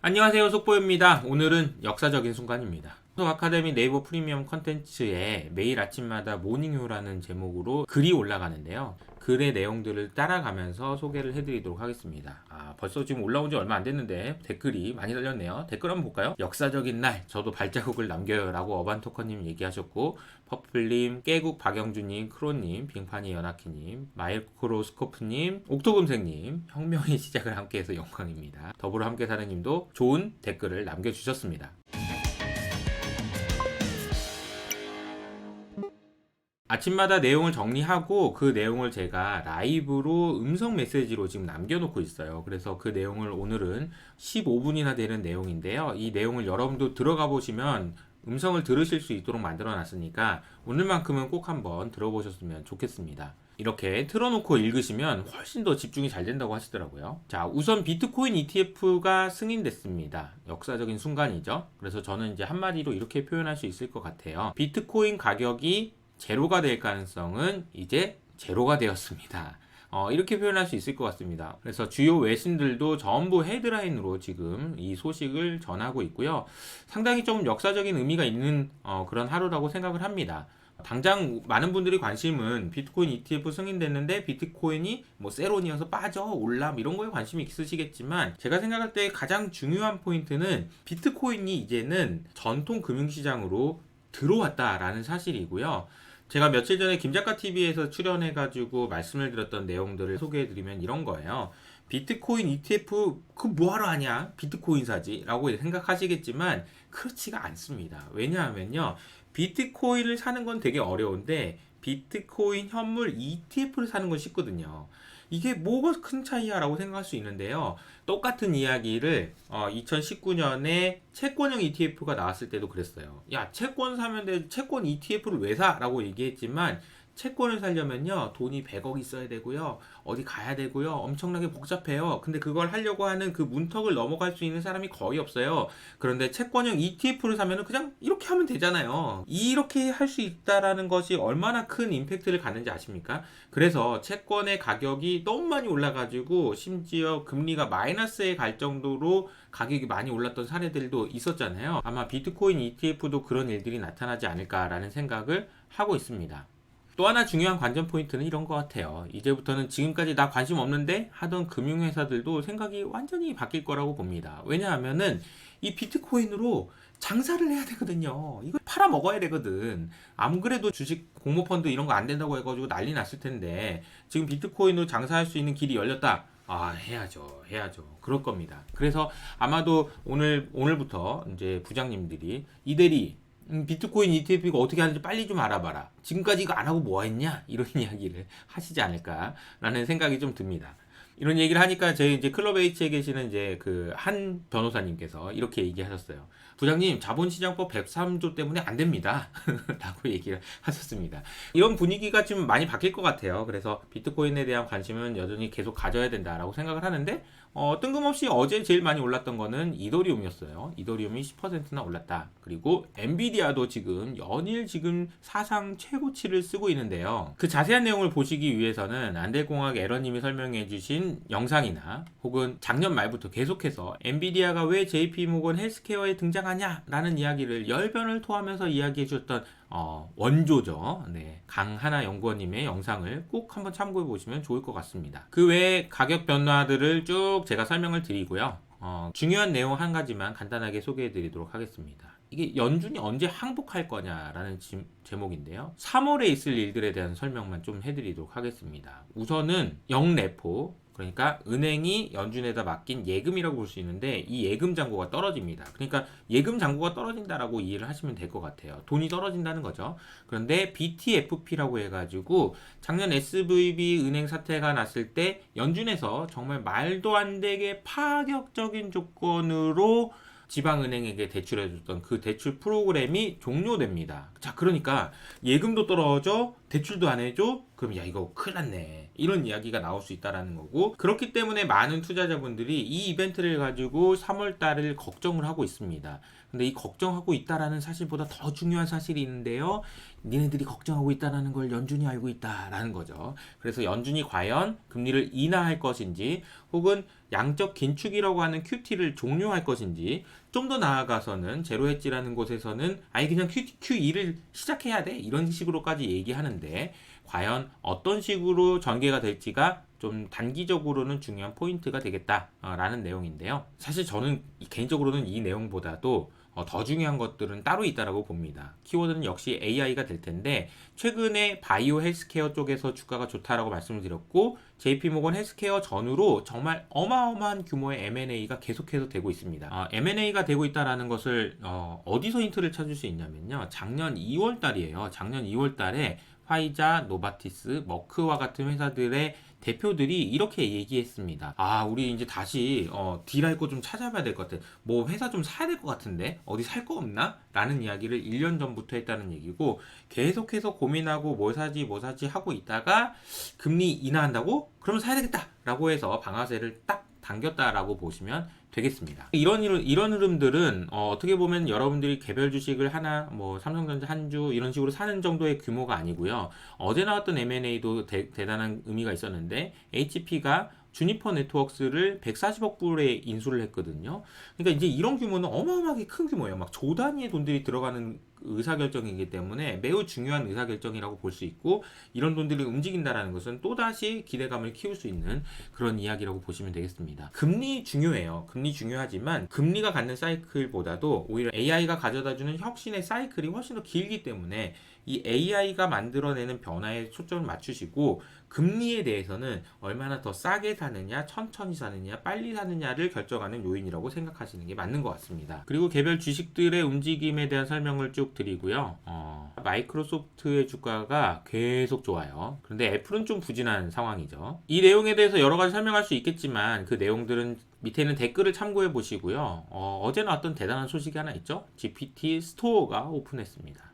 안녕하세요, 속보입니다. 오늘은 역사적인 순간입니다. 아카데미 네이버 프리미엄 컨텐츠에 매일 아침마다 모닝휴라는 제목으로 글이 올라가는데요. 글의 내용들을 따라가면서 소개를 해드리도록 하겠습니다. 벌써 지금 올라온 지 얼마 안 됐는데 댓글이 많이 달렸네요. 댓글 한번 볼까요? 역사적인 날 저도 발자국을 남겨요 라고 어반토커님 얘기하셨고, 퍼플님, 깨국 박영주님, 크로님, 빙판이 연하키님, 마이크로스코프님, 옥토금생님, 혁명의 시작을 함께해서 영광입니다. 더불어 함께 사는님도 좋은 댓글을 남겨주셨습니다. 아침마다 내용을 정리하고 그 내용을 제가 라이브로 음성 메시지로 지금 남겨놓고 있어요. 그래서 그 내용을 오늘은 15분이나 되는 내용인데요. 이 내용을 여러분도 들어가 보시면 음성을 들으실 수 있도록 만들어 놨으니까 오늘만큼은 꼭 한번 들어보셨으면 좋겠습니다. 이렇게 틀어놓고 읽으시면 훨씬 더 집중이 잘 된다고 하시더라고요. 자, 우선 비트코인 ETF가 승인됐습니다. 역사적인 순간이죠. 그래서 저는 이제 한마디로 이렇게 표현할 수 있을 것 같아요. 비트코인 가격이 제로가 될 가능성은 이제 제로가 되었습니다. 이렇게 표현할 수 있을 것 같습니다. 그래서 주요 외신들도 전부 헤드라인으로 지금 이 소식을 전하고 있고요. 상당히 좀 역사적인 의미가 있는 그런 하루라고 생각을 합니다. 당장 많은 분들이 관심은 비트코인 ETF 승인됐는데 비트코인이 뭐 세론이어서 빠져 올라 이런 거에 관심이 있으시겠지만, 제가 생각할 때 가장 중요한 포인트는 비트코인이 이제는 전통 금융시장으로 들어왔다라는 사실이고요. 제가 며칠 전에 김작가TV에서 출연해가지고 말씀을 드렸던 내용들을 소개해드리면 이런 거예요. 비트코인 ETF 그 뭐하러 하냐? 비트코인 사지 라고 생각하시겠지만 그렇지가 않습니다. 왜냐하면요, 비트코인을 사는 건 되게 어려운데 비트코인 현물 ETF를 사는 건 쉽거든요. 이게 뭐가 큰 차이야 라고 생각할 수 있는데요. 똑같은 이야기를 2019년에 채권형 ETF가 나왔을 때도 그랬어요. 야, 채권 사면 돼. 채권 ETF를 왜 사? 라고 얘기했지만, 채권을 사려면요 돈이 100억 있어야 되고요, 어디 가야 되고요, 엄청나게 복잡해요. 근데 그걸 하려고 하는 그 문턱을 넘어갈 수 있는 사람이 거의 없어요. 그런데 채권형 ETF를 사면은 그냥 이렇게 하면 되잖아요. 이렇게 할 수 있다라는 것이 얼마나 큰 임팩트를 갖는지 아십니까? 그래서 채권의 가격이 너무 많이 올라가지고 심지어 금리가 마이너스에 갈 정도로 가격이 많이 올랐던 사례들도 있었잖아요. 아마 비트코인 ETF도 그런 일들이 나타나지 않을까라는 생각을 하고 있습니다. 또 하나 중요한 관전 포인트는 이런 것 같아요. 이제부터는 지금까지 나 관심 없는데 하던 금융회사들도 생각이 완전히 바뀔 거라고 봅니다. 왜냐하면은 이 비트코인으로 장사를 해야 되거든요. 이걸 팔아 먹어야 되거든. 안 그래도 주식 공모펀드 이런 거 안 된다고 해가지고 난리 났을 텐데 지금 비트코인으로 장사할 수 있는 길이 열렸다. 해야죠. 그럴 겁니다. 그래서 아마도 오늘부터 이제 부장님들이 이대리 비트코인 ETF가 어떻게 하는지 빨리 좀 알아봐라. 지금까지 이거 안 하고 뭐 했냐? 이런 이야기를 하시지 않을까라는 생각이 좀 듭니다. 이런 얘기를 하니까 저희 이제 클럽 H에 계시는 이제 그 한 변호사님께서 이렇게 얘기하셨어요. 부장님, 자본시장법 103조 때문에 안 됩니다. 라고 얘기를 하셨습니다. 이런 분위기가 좀 많이 바뀔 것 같아요. 그래서 비트코인에 대한 관심은 여전히 계속 가져야 된다라고 생각을 하는데, 뜬금없이 어제 제일 많이 올랐던 거는 이더리움이었어요. 이더리움이 10%나 올랐다. 그리고 엔비디아도 지금 연일 지금 사상 최고치를 쓰고 있는데요. 그 자세한 내용을 보시기 위해서는 안델공학 에러님이 설명해 주신 영상이나 혹은 작년 말부터 계속해서 엔비디아가 왜 JP모건 헬스케어에 등장하냐 라는 이야기를 열변을 토하면서 이야기해 주셨던 원조죠. 네, 강하나 연구원님의 영상을 꼭 한번 참고해 보시면 좋을 것 같습니다. 그 외에 가격 변화들을 쭉 제가 설명을 드리고요. 중요한 내용 한 가지만 간단하게 소개해 드리도록 하겠습니다. 이게 연준이 언제 항복할 거냐라는 제목인데요. 3월에 있을 일들에 대한 설명만 좀 해드리도록 하겠습니다. 우선은 영레포, 그러니까 은행이 연준에다 맡긴 예금이라고 볼 수 있는데 이 예금 잔고가 떨어집니다. 그러니까 예금 잔고가 떨어진다라고 이해를 하시면 될 것 같아요. 돈이 떨어진다는 거죠. 그런데 BTFP라고 해가지고 작년 SVB 은행 사태가 났을 때 연준에서 정말 말도 안 되게 파격적인 조건으로 지방은행에게 대출해줬던 그 대출 프로그램이 종료됩니다. 자, 그러니까 예금도 떨어져, 대출도 안 해줘? 그럼 야 이거 큰일 났네, 이런 이야기가 나올 수 있다라는 거고, 그렇기 때문에 많은 투자자분들이 이 이벤트를 가지고 3월 달을 걱정을 하고 있습니다. 근데 이 걱정하고 있다라는 사실보다 더 중요한 사실이 있는데요, 니네들이 걱정하고 있다라는 걸 연준이 알고 있다라는 거죠. 그래서 연준이 과연 금리를 인하할 것인지, 혹은 양적 긴축이라고 하는 QT를 종료할 것인지, 좀 더 나아가서는 제로 헤지라는 곳에서는 아예 그냥 QE를 시작해야 돼, 이런 식으로까지 얘기하는데, 과연 어떤 식으로 전개가 될지가 좀 단기적으로는 중요한 포인트가 되겠다라는 내용인데요. 사실 저는 개인적으로는 이 내용보다도 더 중요한 것들은 따로 있다라고 봅니다. 키워드는 역시 AI가 될 텐데, 최근에 바이오 헬스케어 쪽에서 주가가 좋다라고 말씀을 드렸고, JP모건 헬스케어 전후로 정말 어마어마한 규모의 M&A가 계속해서 되고 있습니다. M&A가 되고 있다라는 것을 어디서 힌트를 찾을 수 있냐면요, 작년 2월 달이에요. 작년 2월 달에 화이자, 노바티스, 머크와 같은 회사들의 대표들이 이렇게 얘기했습니다. 우리 이제 다시 딜할 거 좀 찾아봐야 될 것 같아. 뭐 회사 좀 사야 될 것 같은데 어디 살 거 없나? 라는 이야기를 1년 전부터 했다는 얘기고, 계속해서 고민하고 뭐 사지 하고 있다가 금리 인하한다고? 그러면 사야 되겠다 라고 해서 방아쇠를 딱 당겼다라고 보시면 되겠습니다. 이런 흐름들은 어떻게 보면 여러분들이 개별 주식을 하나, 뭐 삼성전자 한 주 이런 식으로 사는 정도의 규모가 아니고요. 어제 나왔던 M&A도 대단한 의미가 있었는데, HP가 주니퍼 네트워크스를 140억 불에 인수를 했거든요. 그러니까 이제 이런 규모는 어마어마하게 큰 규모예요. 막 조 단위의 돈들이 들어가는 의사결정이기 때문에 매우 중요한 의사결정이라고 볼 수 있고, 이런 돈들이 움직인다라는 것은 또다시 기대감을 키울 수 있는 그런 이야기라고 보시면 되겠습니다. 금리 중요해요. 금리 중요하지만 금리가 갖는 사이클보다도 오히려 AI가 가져다주는 혁신의 사이클이 훨씬 더 길기 때문에 이 AI가 만들어내는 변화에 초점을 맞추시고, 금리에 대해서는 얼마나 더 싸게 사느냐, 천천히 사느냐, 빨리 사느냐를 결정하는 요인이라고 생각하시는 게 맞는 것 같습니다. 그리고 개별 주식들의 움직임에 대한 설명을 쭉 드리고요. 마이크로소프트의 주가가 계속 좋아요. 그런데 애플은 좀 부진한 상황이죠. 이 내용에 대해서 여러 가지 설명할 수 있겠지만, 그 내용들은 밑에 있는 댓글을 참고해 보시고요. 어제 나왔던 대단한 소식이 하나 있죠. GPT 스토어가 오픈했습니다.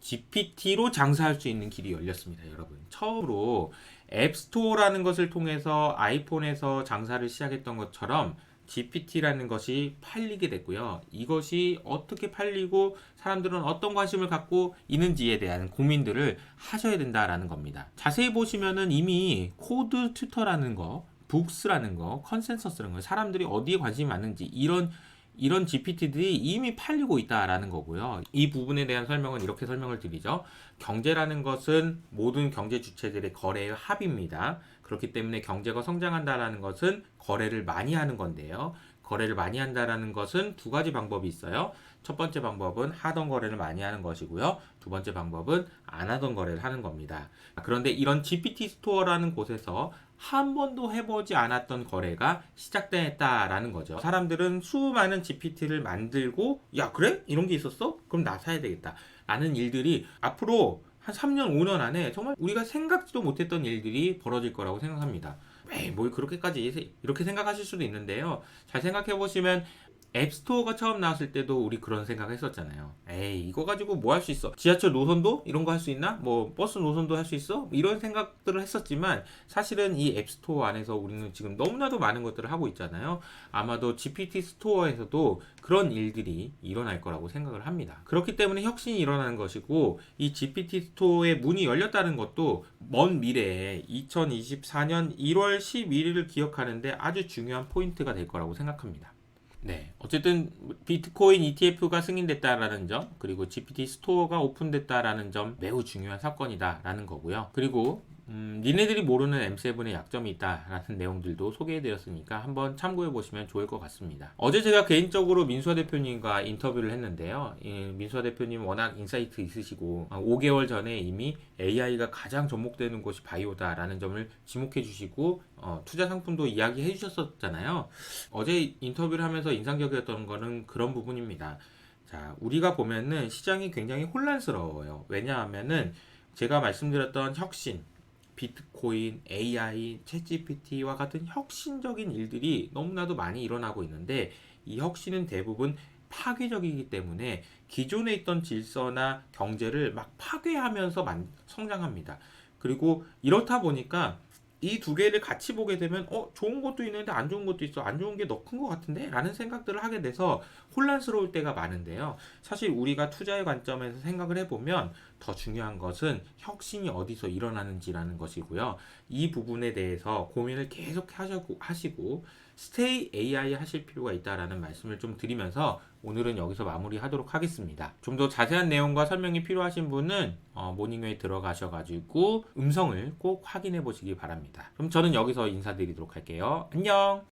GPT로 장사할 수 있는 길이 열렸습니다, 여러분. 처음으로 앱스토어라는 것을 통해서 아이폰에서 장사를 시작했던 것처럼 GPT라는 것이 팔리게 됐고요. 이것이 어떻게 팔리고 사람들은 어떤 관심을 갖고 있는지에 대한 고민들을 하셔야 된다라는 겁니다. 자세히 보시면은 이미 코드 튜터라는 거, 북스라는 거, 컨센서스라는 거, 사람들이 어디에 관심이 많은지, 이런 GPT들이 이미 팔리고 있다라는 거고요. 이 부분에 대한 설명은 이렇게 설명을 드리죠. 경제라는 것은 모든 경제 주체들의 거래의 합입니다. 그렇기 때문에 경제가 성장한다라는 것은 거래를 많이 하는 건데요. 거래를 많이 한다라는 것은 두 가지 방법이 있어요. 첫 번째 방법은 하던 거래를 많이 하는 것이고요. 두 번째 방법은 안 하던 거래를 하는 겁니다. 그런데 이런 GPT 스토어라는 곳에서 한 번도 해보지 않았던 거래가 시작됐다라는 거죠. 사람들은 수많은 GPT를 만들고, 야 그래? 이런 게 있었어? 그럼 나 사야 되겠다 라는 일들이 앞으로 한 3년 5년 안에 정말 우리가 생각지도 못했던 일들이 벌어질 거라고 생각합니다. 에이 뭘 그렇게까지 이렇게 생각하실 수도 있는데요, 잘 생각해 보시면 앱스토어가 처음 나왔을 때도 우리 그런 생각 했었잖아요. 에이 이거 가지고 뭐 할 수 있어? 지하철 노선도 이런 거 할 수 있나? 뭐 버스 노선도 할 수 있어? 이런 생각들을 했었지만, 사실은 이 앱스토어 안에서 우리는 지금 너무나도 많은 것들을 하고 있잖아요. 아마도 GPT 스토어에서도 그런 일들이 일어날 거라고 생각을 합니다. 그렇기 때문에 혁신이 일어나는 것이고, 이 GPT 스토어의 문이 열렸다는 것도 먼 미래에 2024년 1월 11일을 기억하는데 아주 중요한 포인트가 될 거라고 생각합니다. 네, 어쨌든 비트코인 ETF가 승인됐다라는 점, 그리고 GPT 스토어가 오픈됐다라는 점 매우 중요한 사건이다라는 거고요. 그리고 니네들이 모르는 M7의 약점이 있다라는 내용들도 소개해드렸으니까 한번 참고해보시면 좋을 것 같습니다. 어제 제가 개인적으로 민수아 대표님과 인터뷰를 했는데요. 민수아 대표님 워낙 인사이트 있으시고 5개월 전에 이미 AI가 가장 접목되는 곳이 바이오다라는 점을 지목해 주시고 투자 상품도 이야기해 주셨었잖아요. 어제 인터뷰를 하면서 인상적이었던 거는 그런 부분입니다. 자, 우리가 보면은 시장이 굉장히 혼란스러워요. 왜냐하면은 제가 말씀드렸던 혁신, 비트코인, AI, 챗GPT와 같은 혁신적인 일들이 너무나도 많이 일어나고 있는데, 이 혁신은 대부분 파괴적이기 때문에 기존에 있던 질서나 경제를 막 파괴하면서 성장합니다. 그리고 이렇다 보니까 이 두 개를 같이 보게 되면 좋은 것도 있는데 안 좋은 것도 있어. 안 좋은 게 더 큰 것 같은데? 라는 생각들을 하게 돼서 혼란스러울 때가 많은데요. 사실 우리가 투자의 관점에서 생각을 해보면 더 중요한 것은 혁신이 어디서 일어나는지라는 것이고요. 이 부분에 대해서 고민을 계속 하시고 스테이 AI 하실 필요가 있다라는 말씀을 좀 드리면서 오늘은 여기서 마무리하도록 하겠습니다. 좀 더 자세한 내용과 설명이 필요하신 분은 모닝웨이 들어가셔가지고 음성을 꼭 확인해 보시기 바랍니다. 그럼 저는 여기서 인사드리도록 할게요. 안녕!